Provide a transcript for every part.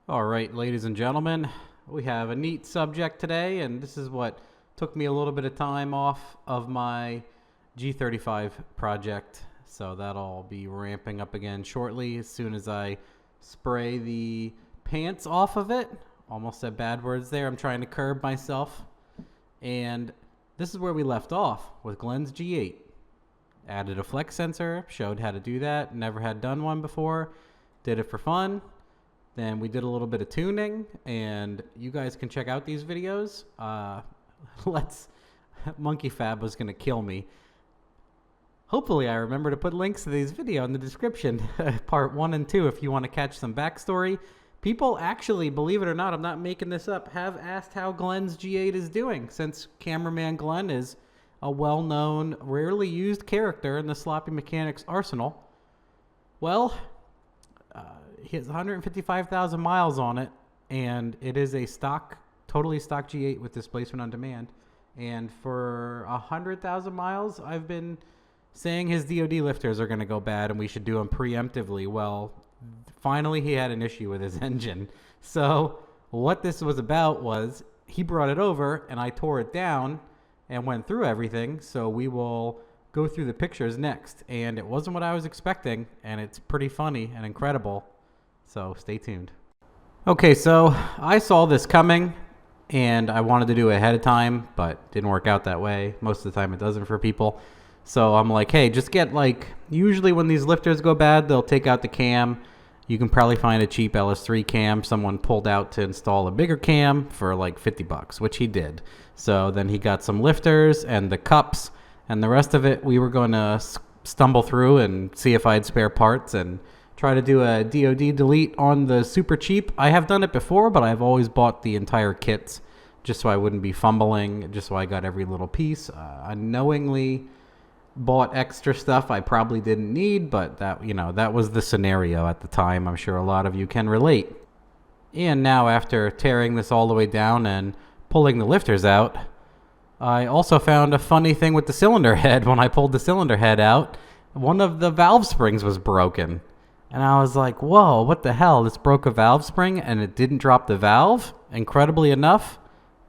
All right, ladies and gentlemen, we have a neat subject today, and this is what took me a little bit of time off of my G35 project. So that'll be ramping up again shortly as soon as I spray the pants off of it. Almost said bad words there. I'm trying to curb myself. And this is where we left off with Glenn's G8. Added a flex sensor, showed how to do that. Never had done one before. Did it for fun. Then we did a little bit of tuning, and you guys can check out these videos. Monkey Fab was going to kill me. Hopefully I remember to put links to these videos in the description, part 1 and 2, if you want to catch some backstory. People actually, believe it or not, I'm not making this up, have asked how Glenn's G8 is doing, since cameraman Glenn is a well-known, rarely used character in the Sloppy Mechanics arsenal. Well, he has 155,000 miles on it, and it is a totally stock G8 with displacement on demand. And for 100,000 miles, I've been saying his DoD lifters are going to go bad and we should do them preemptively. Well, finally he had an issue with his engine. So what this was about was he brought it over and I tore it down and went through everything. So we will go through the pictures next. And it wasn't what I was expecting, and it's pretty funny and incredible. So stay tuned. Okay, so I saw this coming and I wanted to do it ahead of time, but didn't work out that way. Most of the time it doesn't for people. So I'm like, hey, just get usually when these lifters go bad, they'll take out the cam. You can probably find a cheap LS3 cam someone pulled out to install a bigger cam for like $50, which he did. So then he got some lifters and the cups, and the rest of it we were going to stumble through and see if I had spare parts and try to do a DoD delete on the super cheap. I have done it before, but I've always bought the entire kits just so I wouldn't be fumbling, just so I got every little piece. I knowingly bought extra stuff I probably didn't need, but that was the scenario at the time. I'm sure a lot of you can relate. And now, after tearing this all the way down and pulling the lifters out, I also found a funny thing with the cylinder head. When I pulled the cylinder head out, one of the valve springs was broken. And I was like, whoa, what the hell? This broke a valve spring and it didn't drop the valve? Incredibly enough,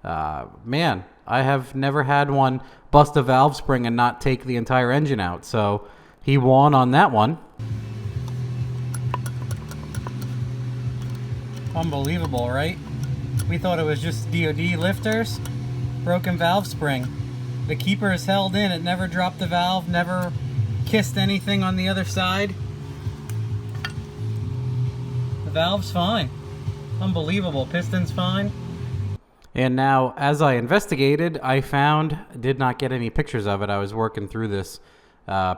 man, I have never had one bust a valve spring and not take the entire engine out. So he won on that one. Unbelievable, right? We thought it was just DoD lifters. Broken valve spring. The keeper is held in. It never dropped the valve, never kissed anything on the other side. The valve's fine. Unbelievable. Piston's fine. And now, as I investigated, did not get any pictures of it. I was working through this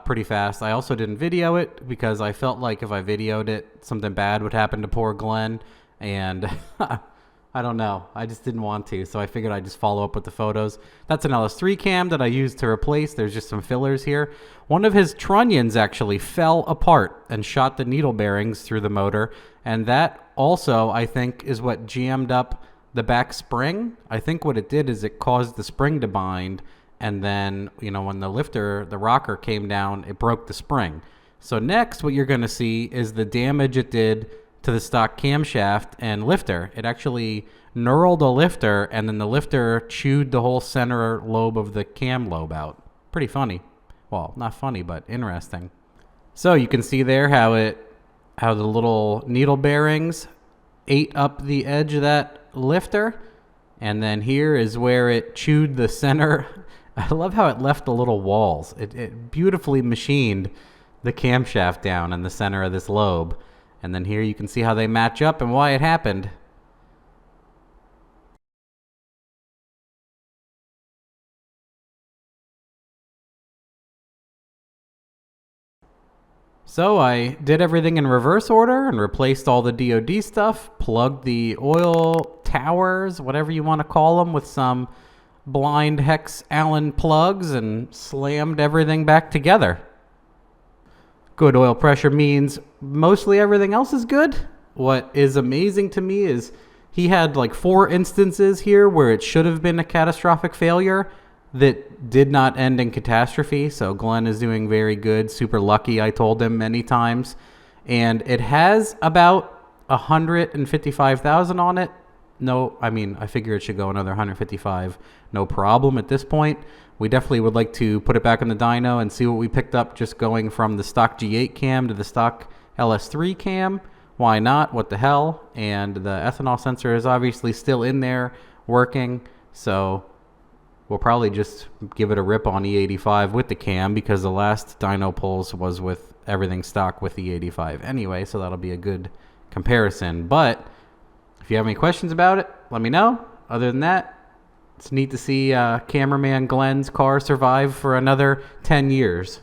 pretty fast. I also didn't video it because I felt like if I videoed it, something bad would happen to poor Glenn. And I don't know. I just didn't want to. So I figured I'd just follow up with the photos. That's an LS3 cam that I used to replace. There's just some fillers here. One of his trunnions actually fell apart and shot the needle bearings through the motor. And that also, I think, is what jammed up the back spring. I think what it did is it caused the spring to bind, and then, when the rocker came down, it broke the spring. So next, what you're going to see is the damage it did to the stock camshaft and lifter. It actually knurled a lifter, and then the lifter chewed the whole center lobe of the cam lobe out. Pretty funny. Well, not funny, but interesting. So you can see there how the little needle bearings ate up the edge of that lifter, and then here is where it chewed the center. I love how it left the little walls. It beautifully machined the camshaft down in the center of this lobe, and then here you can see how they match up and why it happened. So I did everything in reverse order and replaced all the DoD stuff, plugged the oil towers, whatever you want to call them, with some blind hex Allen plugs, and slammed everything back together. Good oil pressure means mostly everything else is good. What is amazing to me is he had 4 instances here where it should have been a catastrophic failure that did not end in catastrophe. So Glenn is doing very good. Super lucky, I told him many times. And it has about 155,000 on it. No, I mean, I figure it should go another 155, no problem at this point. We definitely would like to put it back on the dyno and see what we picked up just going from the stock G8 cam to the stock LS3 cam. Why not? What the hell? And the ethanol sensor is obviously still in there working, so we'll probably just give it a rip on E85 with the cam, because the last dyno pulls was with everything stock with E85 anyway, so that'll be a good comparison. But if you have any questions about it, let me know. Other than that, it's neat to see cameraman Glenn's car survive for another 10 years.